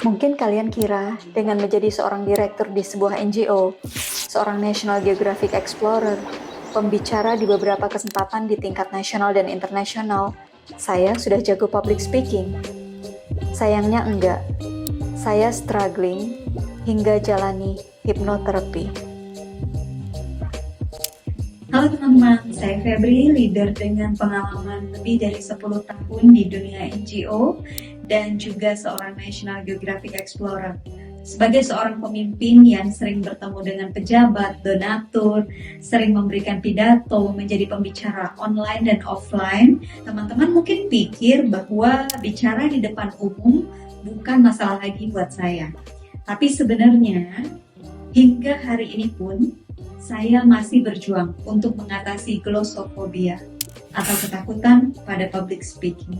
Mungkin kalian kira dengan menjadi seorang direktur di sebuah NGO, seorang National Geographic Explorer, pembicara di beberapa kesempatan di tingkat nasional dan internasional, saya sudah jago public speaking. Sayangnya enggak. Saya struggling hingga jalani hipnoterapi. Halo teman-teman, saya Febri, leader dengan pengalaman lebih dari 10 tahun di dunia NGO dan juga seorang National Geographic Explorer. Sebagai seorang pemimpin yang sering bertemu dengan pejabat, donatur, sering memberikan pidato, menjadi pembicara online dan offline, teman-teman mungkin pikir bahwa bicara di depan umum bukan masalah lagi buat saya. Tapi sebenarnya, hingga hari ini pun, saya masih berjuang untuk mengatasi glossophobia atau ketakutan pada public speaking.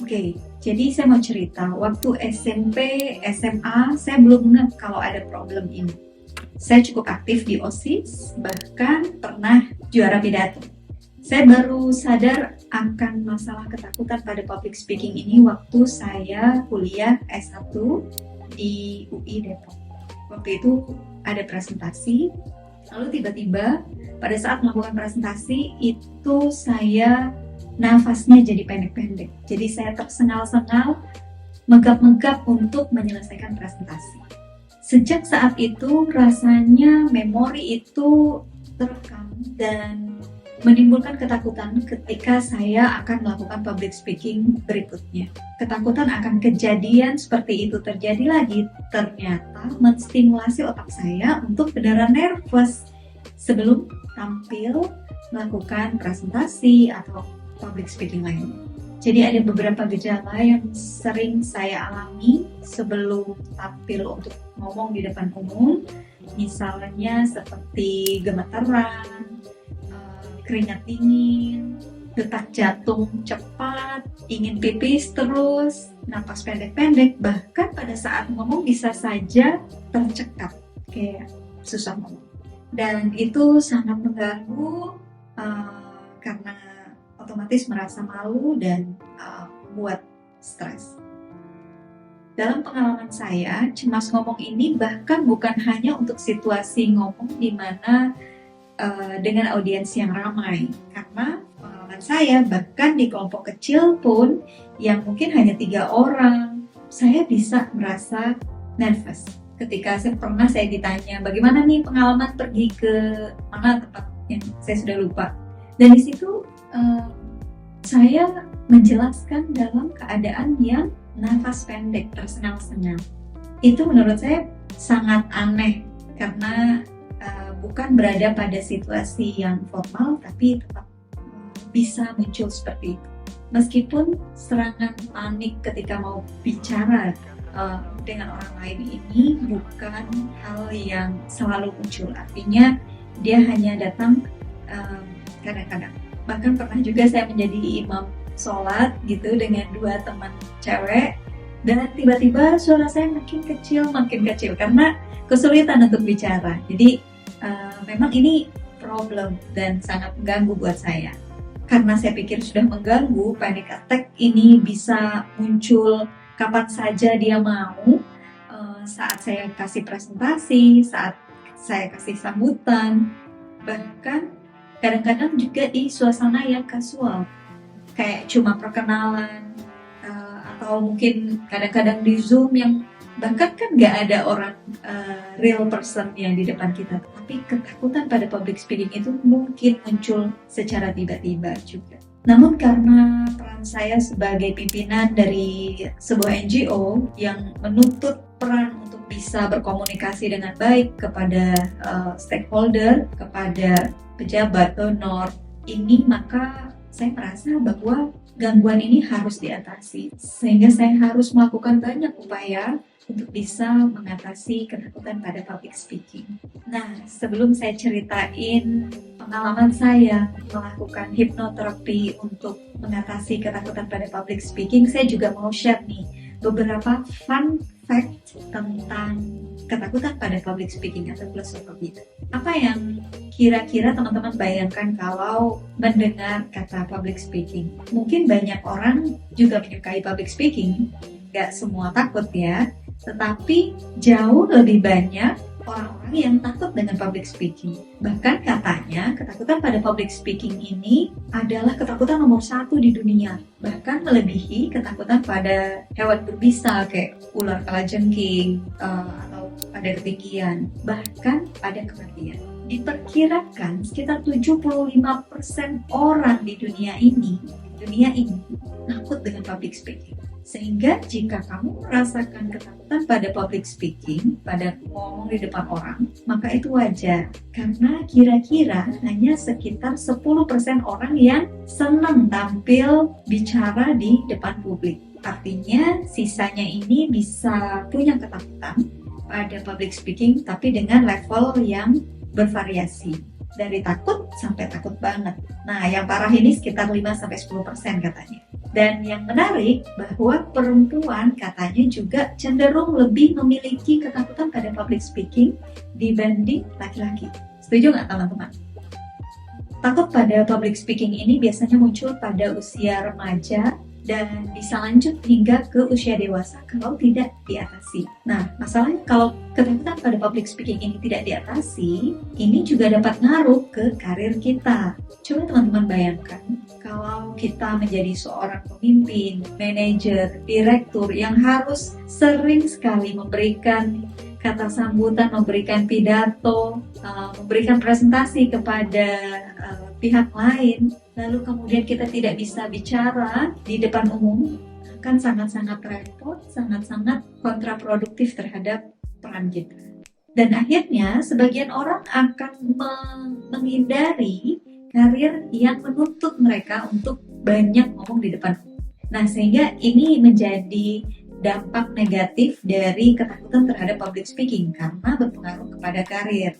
Oke, jadi saya mau cerita, waktu SMP, SMA, saya belum ngeh kalau ada problem ini. Saya cukup aktif di OSIS, bahkan pernah juara pidato. Saya baru sadar akan masalah ketakutan pada public speaking ini waktu saya kuliah S1 di UI Depok. Waktu itu ada presentasi, lalu tiba-tiba pada saat melakukan presentasi itu saya nafasnya jadi pendek-pendek. Jadi saya tersengal-sengal, megap-megap untuk menyelesaikan presentasi. Sejak saat itu rasanya memori itu terekam dan menimbulkan ketakutan ketika saya akan melakukan public speaking berikutnya. Ketakutan akan kejadian seperti itu terjadi lagi ternyata menstimulasi otak saya untuk beneran nervous sebelum tampil melakukan presentasi atau public speaking lainnya. Jadi ada beberapa gejala yang sering saya alami sebelum tampil untuk ngomong di depan umum, misalnya seperti gemeteran, keringat dingin, detak jantung cepat, ingin pipis terus, napas pendek-pendek, bahkan pada saat ngomong bisa saja tercekat, kayak susah ngomong. Dan itu sangat mengganggu karena otomatis merasa malu dan membuat stres. Dalam pengalaman saya, cemas ngomong ini bahkan bukan hanya untuk situasi ngomong di mana dengan audiens yang ramai, karena pengalaman saya bahkan di kelompok kecil pun yang mungkin hanya 3 orang, saya bisa merasa nervous. Ketika saya ditanya bagaimana nih pengalaman pergi ke mana tempat yang saya sudah lupa, dan di situ saya menjelaskan dalam keadaan yang nafas pendek, tersengal-sengal. Itu menurut saya sangat aneh karena bukan berada pada situasi yang formal, tapi tetap bisa muncul seperti itu. Meskipun serangan panik ketika mau bicara dengan orang lain ini bukan hal yang selalu muncul. Artinya dia hanya datang kadang-kadang. Bahkan pernah juga saya menjadi imam sholat gitu dengan 2 teman cewek, dan tiba-tiba suara saya makin kecil karena kesulitan untuk bicara. Jadi memang ini problem dan sangat mengganggu buat saya. Karena saya pikir sudah mengganggu, panic attack ini bisa muncul kapan saja dia mau, saat saya kasih presentasi, saat saya kasih sambutan, bahkan kadang-kadang juga di suasana yang kasual, kayak cuma perkenalan, atau mungkin kadang-kadang di Zoom yang bahkan kan nggak ada orang real person yang di depan kita. Tapi ketakutan pada public speaking itu mungkin muncul secara tiba-tiba juga. Namun karena peran saya sebagai pimpinan dari sebuah NGO yang menuntut peran untuk bisa berkomunikasi dengan baik kepada stakeholder, kepada pejabat, donor ini, maka saya merasa bahwa gangguan ini harus diatasi. Sehingga saya harus melakukan banyak upaya untuk bisa mengatasi ketakutan pada public speaking. Nah, sebelum saya ceritain pengalaman saya melakukan hipnoterapi untuk mengatasi ketakutan pada public speaking, saya juga mau share nih beberapa fun fact tentang ketakutan pada public speaking atau glossophobia. Apa yang kira-kira teman-teman bayangkan kalau mendengar kata public speaking? Mungkin banyak orang juga menyukai public speaking, nggak semua takut ya, tetapi jauh lebih banyak orang-orang yang takut dengan public speaking. Bahkan katanya ketakutan pada public speaking ini adalah ketakutan nomor 1 di dunia. Bahkan melebihi ketakutan pada hewan berbisa kayak ular kalajengking atau pada ketinggian, bahkan pada kematian. Diperkirakan sekitar 75% orang di dunia ini takut dengan public speaking. Sehingga jika kamu merasakan ketakutan pada public speaking, pada ngomong di depan orang, maka itu wajar. Karena kira-kira hanya sekitar 10% orang yang senang tampil bicara di depan publik. Artinya sisanya ini bisa punya ketakutan pada public speaking, tapi dengan level yang bervariasi. Dari takut sampai takut banget. Nah, yang parah ini sekitar 5-10% katanya. Dan yang menarik bahwa perempuan katanya juga cenderung lebih memiliki ketakutan pada public speaking dibanding laki-laki. Setuju nggak teman-teman? Takut pada public speaking ini biasanya muncul pada usia remaja dan bisa lanjut hingga ke usia dewasa kalau tidak diatasi. Nah, masalahnya kalau ketakutan pada public speaking ini tidak diatasi, ini juga dapat ngaruh ke karir kita. Coba teman-teman bayangkan, kalau kita menjadi seorang pemimpin, manajer, direktur yang harus sering sekali memberikan kata sambutan, memberikan pidato, memberikan presentasi kepada pihak lain, lalu kemudian kita tidak bisa bicara di depan umum, akan sangat-sangat repot, sangat-sangat kontraproduktif terhadap peran kita. Dan akhirnya sebagian orang akan menghindari karir yang menuntut mereka untuk banyak ngomong di depan umum. Nah, sehingga ini menjadi dampak negatif dari ketakutan terhadap public speaking karena berpengaruh kepada karir.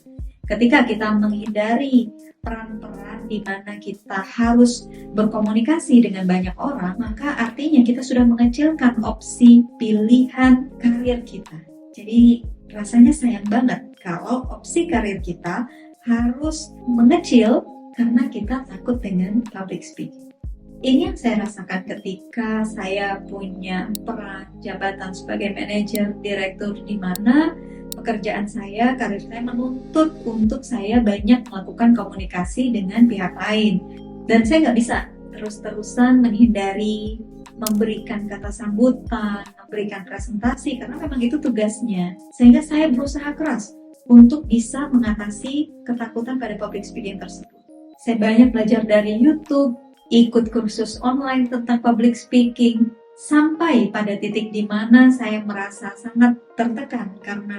Ketika kita menghindari peran-peran di mana kita harus berkomunikasi dengan banyak orang, maka artinya kita sudah mengecilkan opsi pilihan karir kita. Jadi rasanya sayang banget kalau opsi karir kita harus mengecil karena kita takut dengan public speaking. Ini yang saya rasakan ketika saya punya peran jabatan sebagai manajer, direktur, di mana pekerjaan saya, karir saya menuntut untuk saya banyak melakukan komunikasi dengan pihak lain. Dan saya nggak bisa terus-terusan menghindari memberikan kata sambutan, memberikan presentasi, karena memang itu tugasnya. Sehingga saya berusaha keras untuk bisa mengatasi ketakutan pada public speaking tersebut. Saya banyak belajar dari YouTube, ikut kursus online tentang public speaking, sampai pada titik di mana saya merasa sangat tertekan karena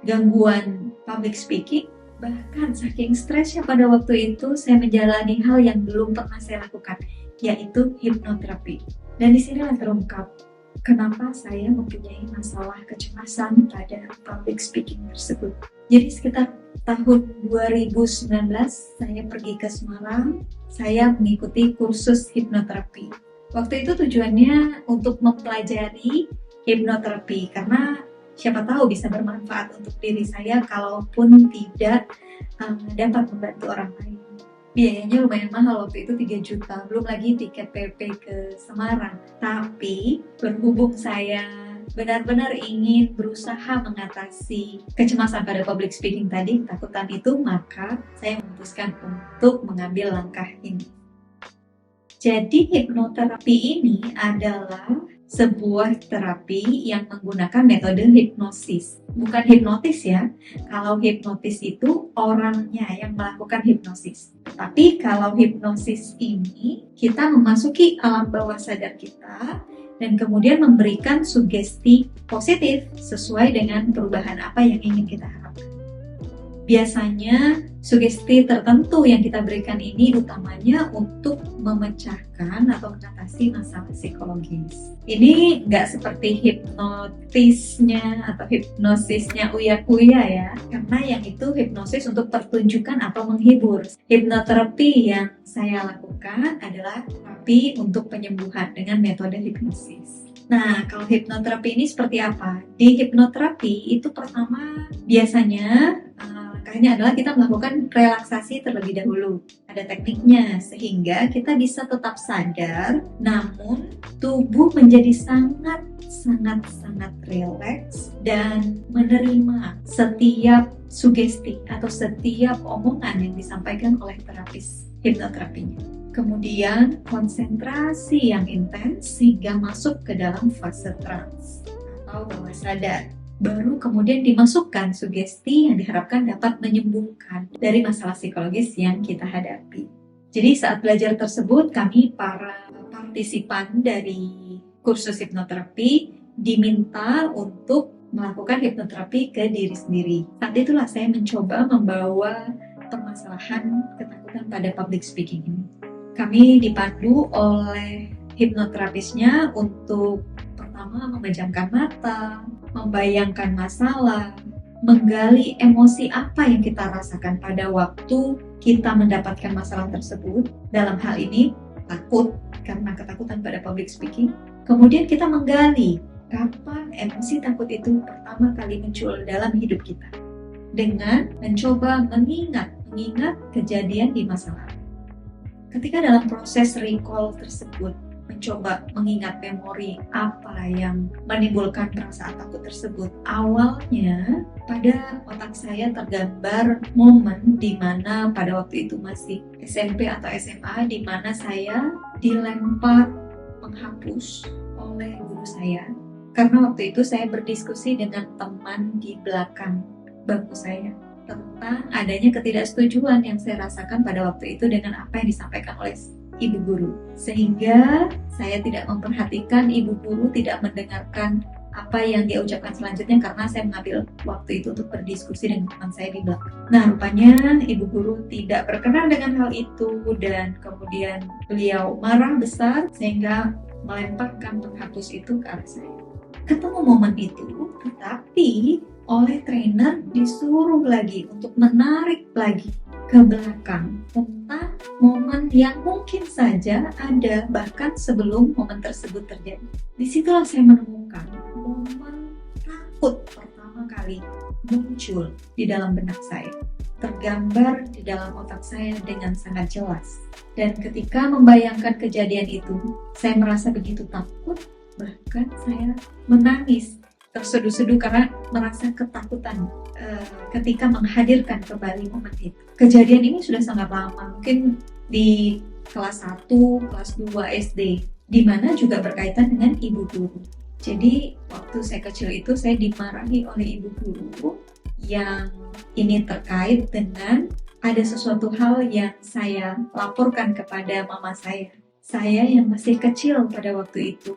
gangguan public speaking. Bahkan saking stresnya pada waktu itu, saya menjalani hal yang belum pernah saya lakukan, yaitu hipnoterapi. Dan disinilah terungkap kenapa saya mempunyai masalah kecemasan pada public speaking tersebut. Jadi sekitar tahun 2019 saya pergi ke Semarang, saya mengikuti kursus hipnoterapi. Waktu itu tujuannya untuk mempelajari hipnoterapi karena siapa tahu bisa bermanfaat untuk diri saya kalaupun tidak dapat membantu orang lain. Biayanya lumayan mahal waktu itu 3 juta, belum lagi tiket PP ke Semarang. Tapi berhubung saya benar-benar ingin berusaha mengatasi kecemasan pada public speaking tadi, ketakutan itu, maka saya memutuskan untuk mengambil langkah ini. Jadi hipnoterapi ini adalah sebuah terapi yang menggunakan metode hipnosis. Bukan hipnotis ya, kalau hipnotis itu orangnya yang melakukan hipnosis. Tapi kalau hipnosis ini, kita memasuki alam bawah sadar kita dan kemudian memberikan sugesti positif sesuai dengan perubahan apa yang ingin kita harapkan. Biasanya sugesti tertentu yang kita berikan ini utamanya untuk memecahkan atau mengatasi masalah psikologis. Ini nggak seperti hipnotisnya atau hipnosisnya Uya-Kuya ya, karena yang itu hipnosis untuk pertunjukan atau menghibur. Hipnoterapi yang saya lakukan adalah terapi untuk penyembuhan dengan metode hipnosis. Nah, kalau hipnoterapi ini seperti apa? Di hipnoterapi itu pertama biasanya langkahnya adalah kita melakukan relaksasi terlebih dahulu. Ada tekniknya, sehingga kita bisa tetap sadar, namun tubuh menjadi sangat rileks dan menerima setiap sugesti atau setiap omongan yang disampaikan oleh terapis hipnoterapinya. Kemudian konsentrasi yang intens sehingga masuk ke dalam fase trance atau bawah sadar. Baru kemudian dimasukkan sugesti yang diharapkan dapat menyembuhkan dari masalah psikologis yang kita hadapi. Jadi saat belajar tersebut, kami para partisipan dari kursus hipnoterapi diminta untuk melakukan hipnoterapi ke diri sendiri. Saat itulah saya mencoba membawa permasalahan ketakutan pada public speaking ini. Kami dipandu oleh hipnoterapisnya untuk pertama memejamkan mata, membayangkan masalah, menggali emosi apa yang kita rasakan pada waktu kita mendapatkan masalah tersebut. Dalam hal ini, takut karena ketakutan pada public speaking. Kemudian kita menggali kapan emosi takut itu pertama kali muncul dalam hidup kita. Dengan mencoba mengingat kejadian di masa lalu. Ketika dalam proses recall tersebut, mencoba mengingat memori apa yang menimbulkan perasaan takut tersebut. Awalnya pada otak saya tergambar momen di mana pada waktu itu masih SMP atau SMA, di mana saya dilempar menghapus oleh guru saya. Karena waktu itu saya berdiskusi dengan teman di belakang bangku saya tentang adanya ketidaksetujuan yang saya rasakan pada waktu itu dengan apa yang disampaikan oleh ibu guru, sehingga saya tidak memperhatikan ibu guru, tidak mendengarkan apa yang dia ucapkan selanjutnya karena saya mengambil waktu itu untuk berdiskusi dengan teman saya di belakang. Nah, rupanya ibu guru tidak berkenan dengan hal itu dan kemudian beliau marah besar sehingga melemparkan penghapus itu ke arah saya. Ketemu momen itu, tetapi oleh trainer disuruh lagi untuk menarik lagi ke belakang tentang momen yang mungkin saja ada bahkan sebelum momen tersebut terjadi. Disitulah saya menemukan momen takut pertama kali muncul di dalam benak saya, tergambar di dalam otak saya dengan sangat jelas. Dan ketika membayangkan kejadian itu, saya merasa begitu takut, bahkan saya menangis terseduh-seduh karena merasa ketakutan ketika menghadirkan kembali momen itu. Kejadian ini sudah sangat lama, mungkin di kelas 1, kelas 2 SD, di mana juga berkaitan dengan ibu guru. Jadi waktu saya kecil itu saya dimarahi oleh ibu guru yang ini terkait dengan ada sesuatu hal yang saya laporkan kepada mama saya. Saya yang masih kecil pada waktu itu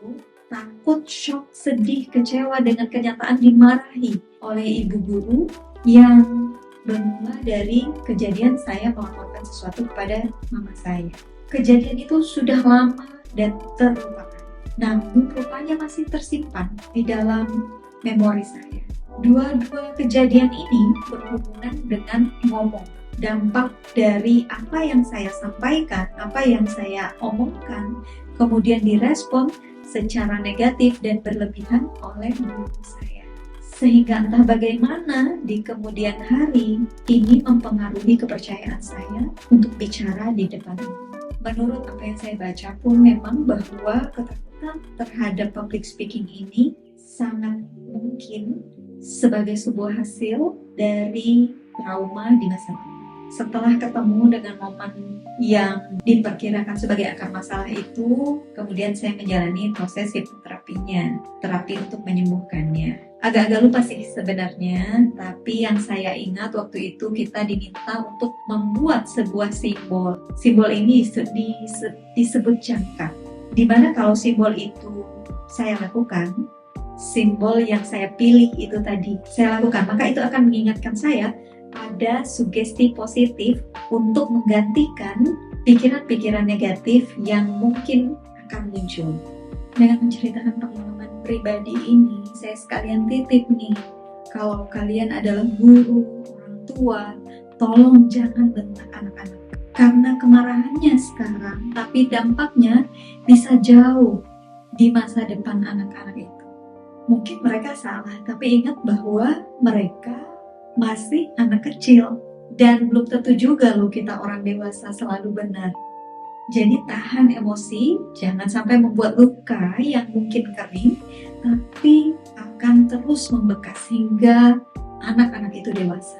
takut, shock, sedih, kecewa dengan kenyataan dimarahi oleh ibu guru yang bermula dari kejadian saya melaporkan sesuatu kepada mama saya. Kejadian itu sudah lama dan terlupakan, namun rupanya masih tersimpan di dalam memori saya. Dua-dua kejadian ini berhubungan dengan ngomong. Dampak dari apa yang saya sampaikan, apa yang saya omongkan, kemudian direspon secara negatif dan berlebihan oleh guru saya. Sehingga entah bagaimana di kemudian hari ini mempengaruhi kepercayaan saya untuk bicara di depan umum. Menurut apa yang saya baca pun memang bahwa ketakutan terhadap public speaking ini sangat mungkin sebagai sebuah hasil dari trauma di masa lalu. Setelah ketemu dengan momen yang diperkirakan sebagai akar masalah itu, kemudian saya menjalani proses hipnoterapinya, terapi untuk menyembuhkannya. Agak-agak lupa sih sebenarnya, tapi yang saya ingat waktu itu kita diminta untuk membuat sebuah simbol. Simbol ini disebut jangka, di mana kalau simbol itu saya lakukan, simbol yang saya pilih itu tadi saya lakukan, maka itu akan mengingatkan saya ada sugesti positif untuk menggantikan pikiran-pikiran negatif yang mungkin akan muncul. Dengan menceritakan pengalaman pribadi ini, saya sekalian titip nih, kalau kalian adalah guru, orang tua, tolong jangan bentak anak-anak. Karena kemarahannya sekarang, tapi dampaknya bisa jauh di masa depan anak-anak itu. Mungkin mereka salah, tapi ingat bahwa mereka masih anak kecil. Dan belum tentu juga loh kita orang dewasa selalu benar. Jadi tahan emosi, jangan sampai membuat luka yang mungkin kering, tapi akan terus membekas hingga anak-anak itu dewasa.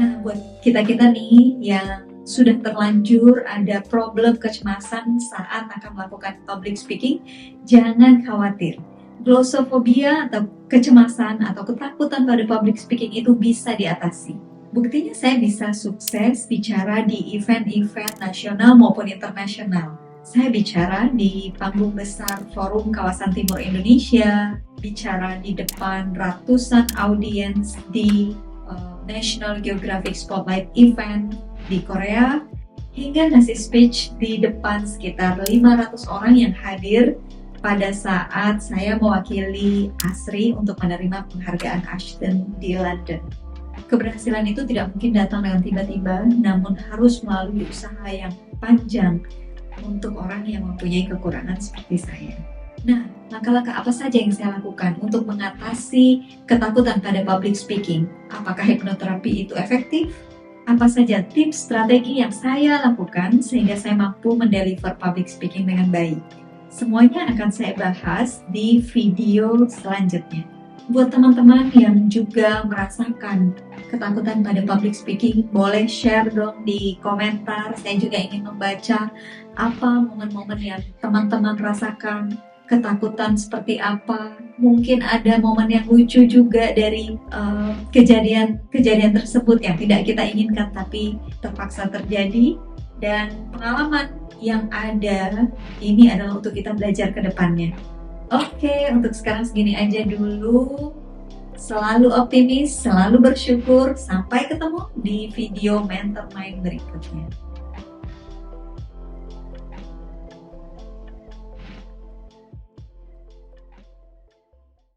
Nah, buat kita-kita nih yang sudah terlanjur ada problem kecemasan saat akan melakukan public speaking, jangan khawatir. Glossophobia atau kecemasan atau ketakutan pada public speaking itu bisa diatasi. Buktinya saya bisa sukses bicara di event-event nasional maupun internasional. Saya bicara di panggung besar Forum Kawasan Timur Indonesia, bicara di depan ratusan audiens di National Geographic Spotlight Event di Korea, hingga ngasih speech di depan sekitar 500 orang yang hadir pada saat saya mewakili ASRI untuk menerima penghargaan Ashton di London. Keberhasilan itu tidak mungkin datang dengan tiba-tiba, namun harus melalui usaha yang panjang untuk orang yang mempunyai kekurangan seperti saya. Nah, langkah-langkah apa saja yang saya lakukan untuk mengatasi ketakutan pada public speaking? Apakah hipnoterapi itu efektif? Apa saja tips strategi yang saya lakukan sehingga saya mampu mendeliver public speaking dengan baik? Semuanya akan saya bahas di video selanjutnya. Buat teman-teman yang juga merasakan ketakutan pada public speaking, boleh share dong di komentar. Saya juga ingin membaca apa momen-momen yang teman-teman rasakan, ketakutan seperti apa. Mungkin ada momen yang lucu juga dari kejadian tersebut yang tidak kita inginkan tapi terpaksa terjadi. Dan pengalaman yang ada ini adalah untuk kita belajar ke depannya. Oke, untuk sekarang segini aja dulu. Selalu optimis, selalu bersyukur. Sampai ketemu di video Mentor Mind berikutnya.